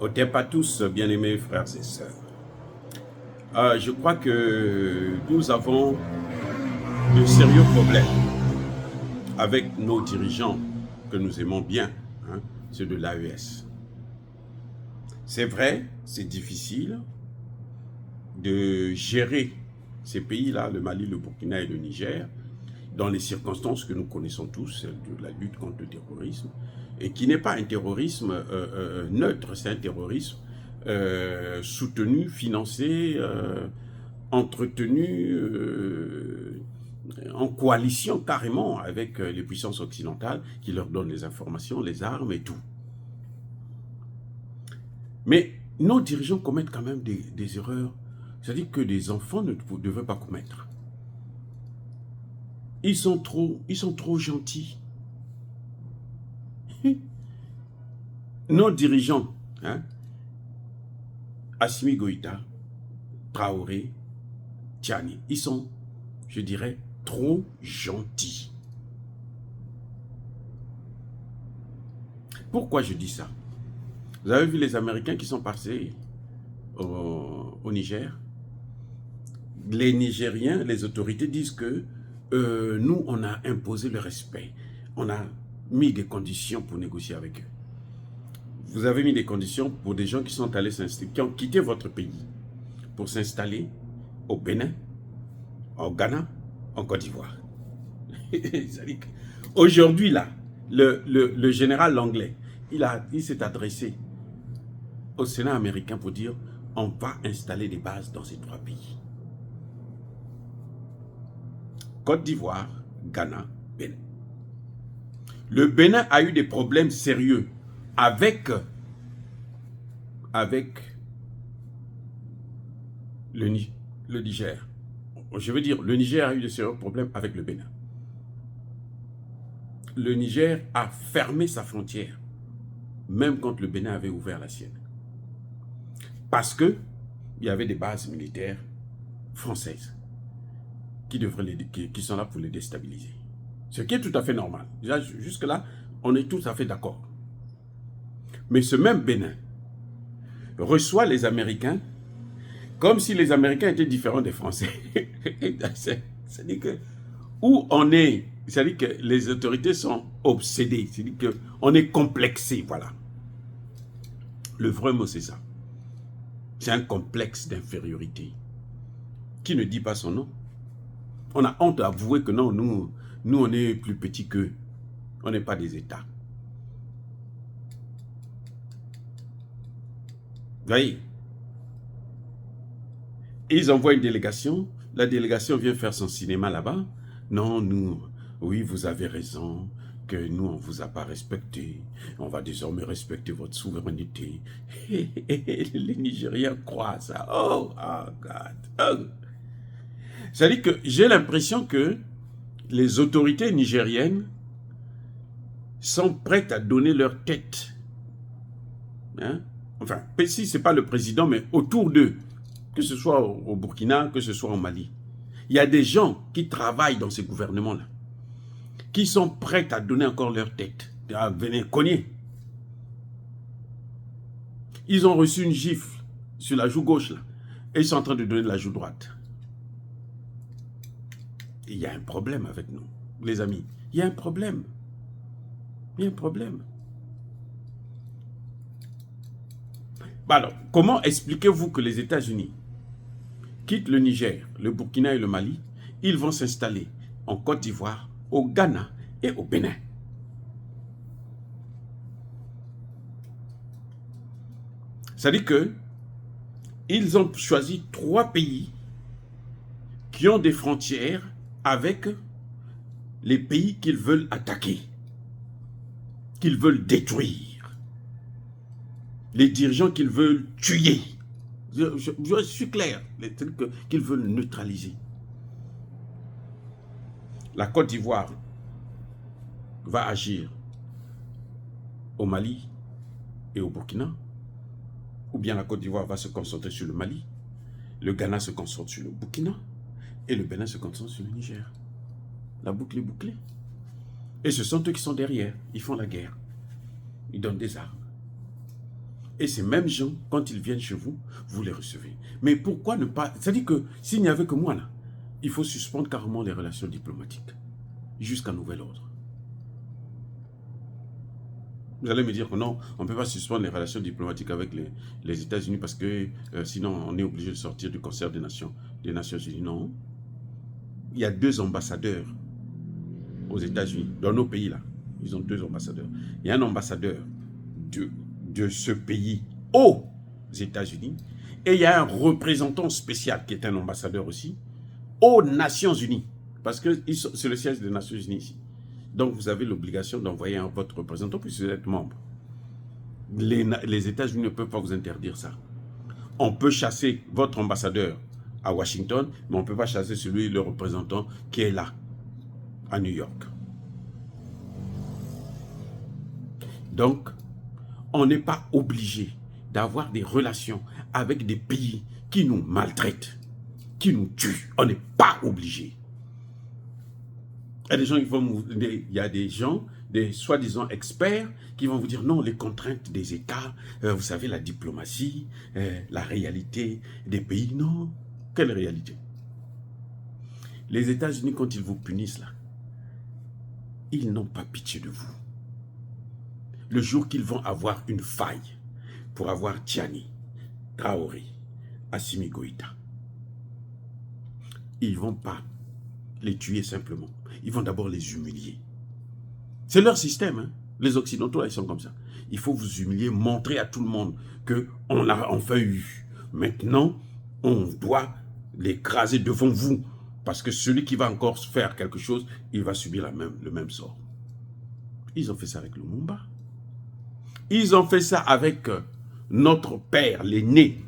Au TEP à tous, bien-aimés frères et sœurs. Je crois que nous avons de sérieux problèmes avec nos dirigeants que nous aimons bien, hein, ceux de l'AES. C'est vrai, c'est difficile de gérer ces pays-là, le Mali, le Burkina et le Niger, dans les circonstances que nous connaissons tous, celle de la lutte contre le terrorisme, et qui n'est pas un terrorisme neutre, c'est un terrorisme soutenu, financé, entretenu en coalition carrément avec les puissances occidentales qui leur donnent les informations, les armes et tout. Mais nos dirigeants commettent quand même des erreurs, c'est-à-dire que des enfants ne devraient pas commettre. Ils sont trop gentils. Nos dirigeants, hein, Assimi Goïta, Traoré, Tiani, ils sont, je dirais, trop gentils. Pourquoi je dis ça? Vous avez vu les Américains qui sont passés au Niger? Les Nigériens, les autorités disent que nous, on a imposé le respect. On a mis des conditions pour négocier avec eux. Vous avez mis des conditions pour des gens qui sont allés s'installer, qui ont quitté votre pays pour s'installer au Bénin, au Ghana, en Côte d'Ivoire. Aujourd'hui, là, le général Langlais, il s'est adressé au Sénat américain pour dire on va installer des bases dans ces trois pays. Côte d'Ivoire, Ghana, Bénin. Le Bénin a eu des problèmes sérieux avec le Niger. Je veux dire, le Niger a eu de sérieux problèmes avec le Bénin. Le Niger a fermé sa frontière, même quand le Bénin avait ouvert la sienne. Parce qu'il y avait des bases militaires françaises qui sont là pour les déstabiliser. Ce qui est tout à fait normal. Jusque-là, on est tout à fait d'accord. Mais ce même Bénin reçoit les Américains comme si les Américains étaient différents des Français. C'est-à-dire que où on est, c'est-à-dire que les autorités sont obsédées, c'est-à-dire qu'on est complexé, voilà. Le vrai mot, c'est ça. C'est un complexe d'infériorité qui ne dit pas son nom. On a honte d'avouer que non, nous, on est plus petits qu'eux. On n'est pas des États. Vous voyez? Ils envoient une délégation. La délégation vient faire son cinéma là-bas. Non, nous, oui, vous avez raison, que nous, on ne vous a pas respecté. On va désormais respecter votre souveraineté. Et les Nigériens croient à ça. Oh, God. Oh. C'est-à-dire que j'ai l'impression que les autorités nigériennes sont prêtes à donner leur tête. Hein? Enfin, si ce n'est pas le président, mais autour d'eux, que ce soit au Burkina, que ce soit au Mali. Il y a des gens qui travaillent dans ces gouvernements-là, qui sont prêts à donner encore leur tête, à venir cogner. Ils ont reçu une gifle sur la joue gauche, là, et ils sont en train de donner la joue droite. Et il y a un problème avec nous, les amis. Il y a un problème. Il y a un problème. Alors, comment expliquez-vous que les États-Unis quittent le Niger, le Burkina et le Mali, ils vont s'installer en Côte d'Ivoire, au Ghana et au Bénin? C'est-à-dire qu'ils ont choisi trois pays qui ont des frontières avec les pays qu'ils veulent attaquer, qu'ils veulent détruire, les dirigeants qu'ils veulent tuer. Je suis clair, qu'ils veulent neutraliser. La Côte d'Ivoire va agir au Mali et au Burkina, ou bien la Côte d'Ivoire va se concentrer sur le Mali, le Ghana se concentre sur le Burkina, et le Bénin se concentre sur le Niger. La boucle est bouclée. Et ce sont eux qui sont derrière, ils font la guerre, ils donnent des armes. Et ces mêmes gens, quand ils viennent chez vous, vous les recevez. Mais pourquoi ne pas... C'est-à-dire que s'il n'y avait que moi là, il faut suspendre carrément les relations diplomatiques jusqu'à nouvel ordre. Vous allez me dire que non, on ne peut pas suspendre les relations diplomatiques avec les États-Unis parce que sinon on est obligé de sortir du concert des Nations Unies. Non. Il y a 2 ambassadeurs aux États-Unis, dans nos pays là. Ils ont 2 ambassadeurs. Il y a un ambassadeur de ce pays aux États-Unis et il y a un représentant spécial qui est un ambassadeur aussi aux Nations Unies. Parce que c'est le siège des Nations Unies ici. Donc, vous avez l'obligation d'envoyer votre représentant puisque vous êtes membre. Les États-Unis ne peuvent pas vous interdire ça. On peut chasser votre ambassadeur à Washington, mais on ne peut pas chasser le représentant qui est là, à New York. Donc, on n'est pas obligé d'avoir des relations avec des pays qui nous maltraitent, qui nous tuent. On n'est pas obligé. Il y a des gens, des soi-disant experts, qui vont vous dire non, les contraintes des États, vous savez, la diplomatie, la réalité des pays. Non, quelle réalité? Les États-Unis, quand ils vous punissent là, ils n'ont pas pitié de vous. Le jour qu'ils vont avoir une faille pour avoir Tiani, Traoré, Assimi Goïta, ils ne vont pas les tuer simplement. Ils vont d'abord les humilier. C'est leur système. Hein? Les Occidentaux, ils sont comme ça. Il faut vous humilier, montrer à tout le monde qu'on l'a enfin eu. Maintenant, on doit l'écraser devant vous. Parce que celui qui va encore faire quelque chose, il va subir le même sort. Ils ont fait ça avec Lumumba. Ils ont fait ça avec notre père, l'aîné,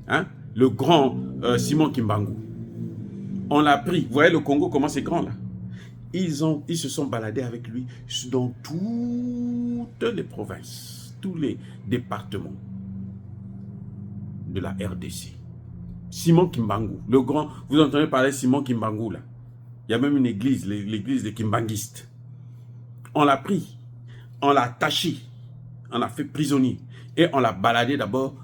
hein? Le grand Simon Kimbangu. On l'a pris. Vous voyez le Congo, comment c'est grand là? Ils se sont baladés avec lui dans toutes les provinces, tous les départements de la RDC. Simon Kimbangu, le grand, vous entendez parler de Simon Kimbangu là. Il y a même une église, l'église des Kimbanguistes. On l'a pris, on l'a attaché, on l'a fait prisonnier et on l'a baladé d'abord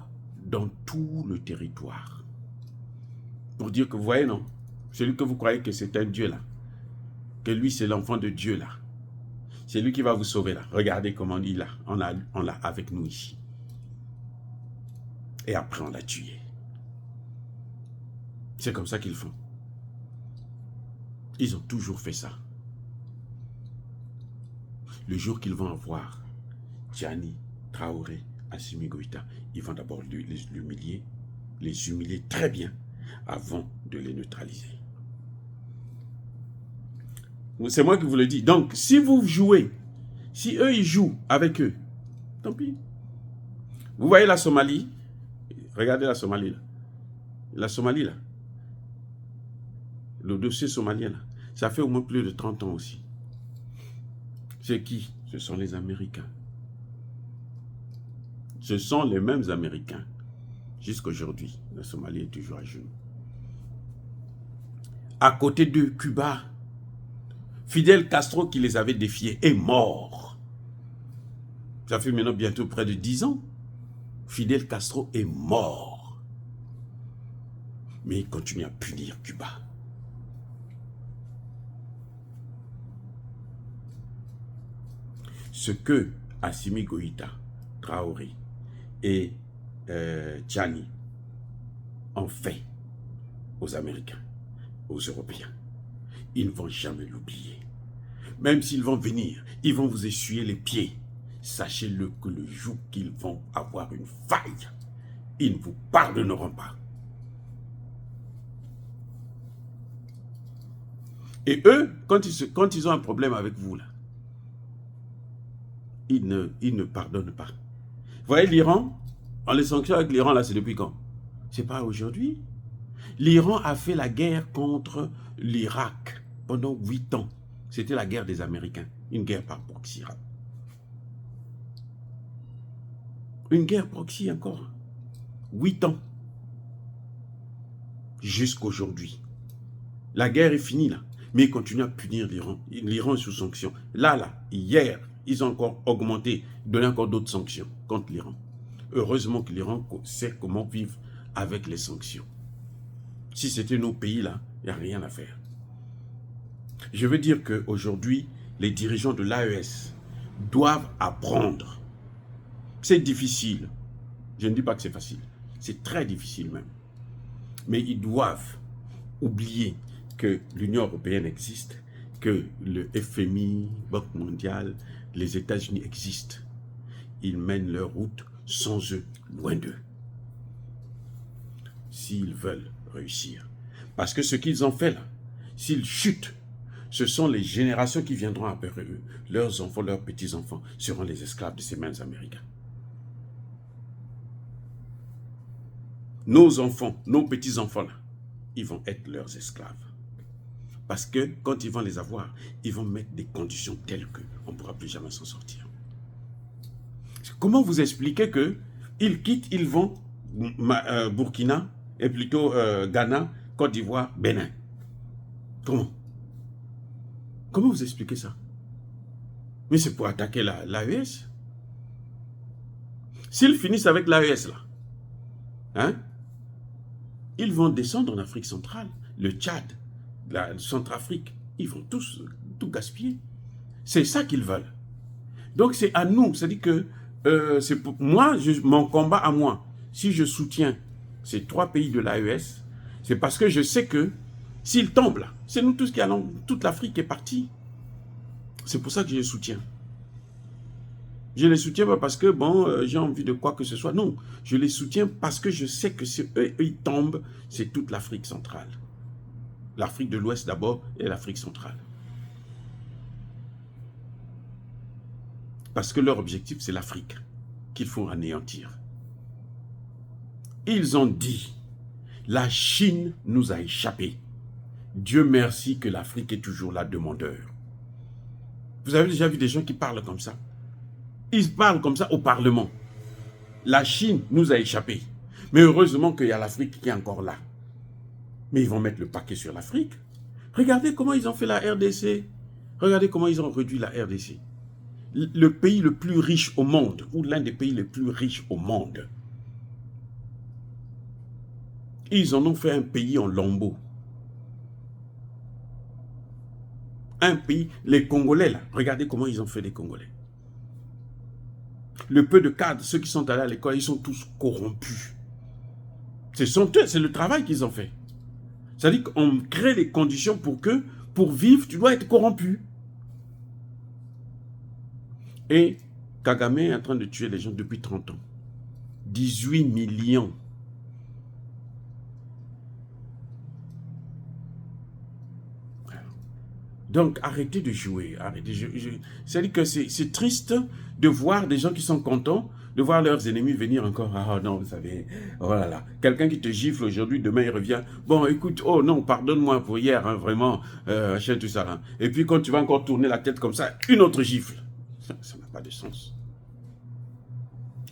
dans tout le territoire. Pour dire que vous voyez non, celui que vous croyez que c'est un Dieu là, que lui c'est l'enfant de Dieu là. C'est lui qui va vous sauver là. Regardez comment il a, on l'a avec nous ici. Et après on l'a tué. C'est comme ça qu'ils font. Ils ont toujours fait ça. Le jour qu'ils vont avoir Tiani, Traoré, Assimi Goïta, ils vont d'abord les humilier très bien avant de les neutraliser. C'est moi qui vous le dis. Donc, si vous jouez, si eux, ils jouent avec eux, tant pis. Vous voyez la Somalie? Regardez la Somalie, là. La Somalie, là. Le dossier somalien, là. Ça fait au moins plus de 30 ans aussi. C'est qui? Ce sont les Américains. Ce sont les mêmes Américains. Jusqu'aujourd'hui, la Somalie est toujours à genoux. À côté de Cuba, Fidel Castro qui les avait défiés est mort. Ça fait maintenant bientôt près de 10 ans. Fidel Castro est mort. Mais il continue à punir Cuba. Ce que Assimi Goïta, Traoré et Tiani ont fait aux Américains, aux Européens, ils ne vont jamais l'oublier. Même s'ils vont venir, ils vont vous essuyer les pieds. Sachez-le que le jour qu'ils vont avoir une faille, ils ne vous pardonneront pas. Et eux, quand ils ont un problème avec vous, là, ils ne pardonnent pas. Vous voyez l'Iran, on les sanctionne avec l'Iran, là, c'est depuis quand? C'est pas aujourd'hui. L'Iran a fait la guerre contre l'Irak pendant 8 ans. C'était la guerre des Américains. Une guerre par proxy. Une guerre proxy encore. 8 ans. Jusqu'aujourd'hui. La guerre est finie là. Mais ils continuent à punir l'Iran. L'Iran est sous sanction. Là, hier, ils ont encore augmenté, donné encore d'autres sanctions contre l'Iran. Heureusement que l'Iran sait comment vivre avec les sanctions. Si c'était nos pays là, il n'y a rien à faire. Je veux dire qu'aujourd'hui, les dirigeants de l'AES doivent apprendre. C'est difficile. Je ne dis pas que c'est facile. C'est très difficile même. Mais ils doivent oublier que l'Union européenne existe, que le FMI, Banque mondiale, les États-Unis existent. Ils mènent leur route sans eux, loin d'eux. S'ils veulent réussir. Parce que ce qu'ils ont fait là, s'ils chutent, ce sont les générations qui viendront après eux. Leurs enfants, leurs petits-enfants seront les esclaves de ces mêmes Américains. Nos enfants, nos petits-enfants là, ils vont être leurs esclaves. Parce que quand ils vont les avoir, ils vont mettre des conditions telles qu'on ne pourra plus jamais s'en sortir. Comment vous expliquez qu'ils quittent, ils vont Burkina, et plutôt Ghana, Côte d'Ivoire, Bénin? Comment? Comment vous expliquez ça? Mais c'est pour attaquer l'AES. S'ils finissent avec l'AES là, hein, ils vont descendre en Afrique centrale, le Tchad, la Centrafrique, ils vont tous tout gaspiller. C'est ça qu'ils veulent. Donc c'est à nous, c'est-à-dire que c'est pour moi, mon combat à moi, si je soutiens ces 3 pays de l'AES, c'est parce que je sais que s'ils tombent là, c'est nous tous qui allons, toute l'Afrique est partie. C'est pour ça que je les soutiens. Je les soutiens pas parce que, bon, j'ai envie de quoi que ce soit. Non, je les soutiens parce que je sais que si eux, ils tombent, c'est toute l'Afrique centrale. L'Afrique de l'Ouest d'abord et l'Afrique centrale. Parce que leur objectif, c'est l'Afrique qu'il faut anéantir. Ils ont dit, la Chine nous a échappé. Dieu merci que l'Afrique est toujours là, demandeur. Vous avez déjà vu des gens qui parlent comme ça? Ils parlent comme ça au Parlement. La Chine nous a échappé. Mais heureusement qu'il y a l'Afrique qui est encore là. Mais ils vont mettre le paquet sur l'Afrique. Regardez comment ils ont fait la RDC. Regardez comment ils ont réduit la RDC. Le pays le plus riche au monde, ou l'un des pays les plus riches au monde. Ils en ont fait un pays en lambeaux. Un pays, les Congolais là, regardez comment ils ont fait les Congolais. Le peu de cadres, ceux qui sont allés à l'école, ils sont tous corrompus. C'est le travail qu'ils ont fait. C'est-à-dire qu'on crée les conditions pour que, pour vivre, tu dois être corrompu. Et Kagame est en train de tuer les gens depuis 30 ans. 18 millions. Donc, arrêtez de jouer. C'est-à-dire que c'est triste de voir des gens qui sont contents, de voir leurs ennemis venir encore. Ah non, vous savez, oh là là. Quelqu'un qui te gifle aujourd'hui, demain il revient. Bon, écoute, oh non, pardonne-moi pour hier, hein, vraiment, tout ça. Hein. Et puis quand tu vas encore tourner la tête comme ça, une autre gifle. Ça n'a pas de sens.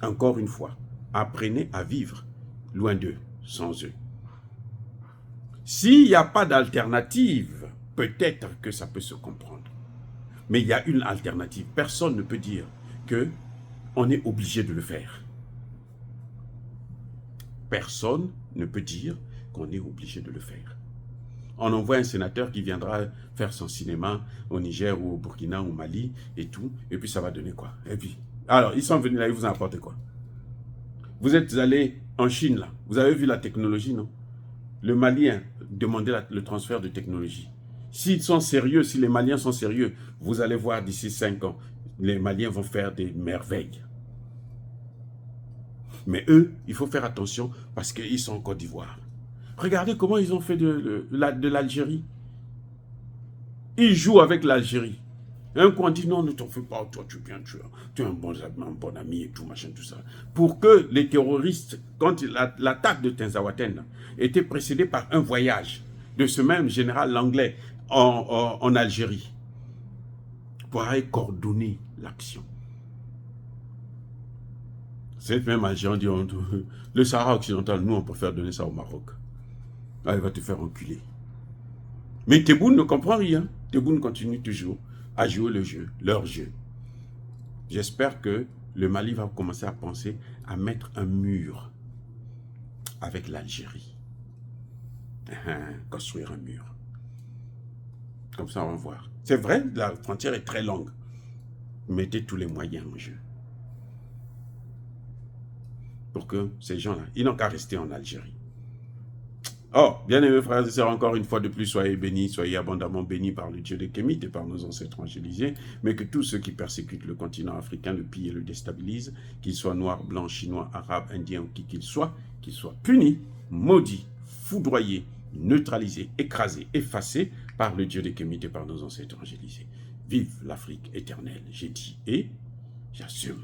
Encore une fois, apprenez à vivre loin d'eux, sans eux. S'il n'y a pas d'alternative, peut-être que ça peut se comprendre. Mais il y a une alternative. Personne ne peut dire qu'on est obligé de le faire. Personne ne peut dire qu'on est obligé de le faire. On envoie un sénateur qui viendra faire son cinéma au Niger ou au Burkina ou au Mali et tout. Et puis ça va donner quoi? Et puis, alors, ils sont venus là, ils vous ont apporté quoi? Vous êtes allés en Chine là. Vous avez vu la technologie, non? Le Malien demandait le transfert de technologie. S'ils sont sérieux, si les Maliens sont sérieux, vous allez voir d'ici 5 ans, les Maliens vont faire des merveilles. Mais eux, il faut faire attention parce qu'ils sont en Côte d'Ivoire. Regardez comment ils ont fait de l'Algérie. Ils jouent avec l'Algérie. Un coup on dit non, ne t'en fais pas, toi tu es bien, tu es un bon ami et tout, machin, tout ça. Pour que les terroristes, quand l'attaque de Tinzaouaten était précédée par un voyage de ce même général anglais en Algérie, pour aller coordonner l'action. Cette même Algérie dit, le Sahara occidental, nous on préfère donner ça au Maroc. Ah, il va te faire enculer. Mais Tebboune ne comprend rien. Tebboune continue toujours à jouer le jeu, leur jeu. J'espère que le Mali va commencer à penser à mettre un mur avec l'Algérie. Construire un mur. Comme ça, on va voir. C'est vrai, la frontière est très longue. Mettez tous les moyens en jeu. Pour que ces gens-là, ils n'ont qu'à rester en Algérie. Oh, bien-aimés frères et sœurs, encore une fois de plus, soyez bénis, soyez abondamment bénis par le Dieu des Kémites et par nos ancêtres angélisés, mais que tous ceux qui persécutent le continent africain, le pillent et le déstabilisent, qu'ils soient noirs, blancs, chinois, arabes, indiens ou qui qu'ils soient punis, maudits, foudroyés, neutralisés, écrasés, effacés par le Dieu des Kémites et par nos ancêtres angélisés. Vive l'Afrique éternelle, j'ai dit et j'assume.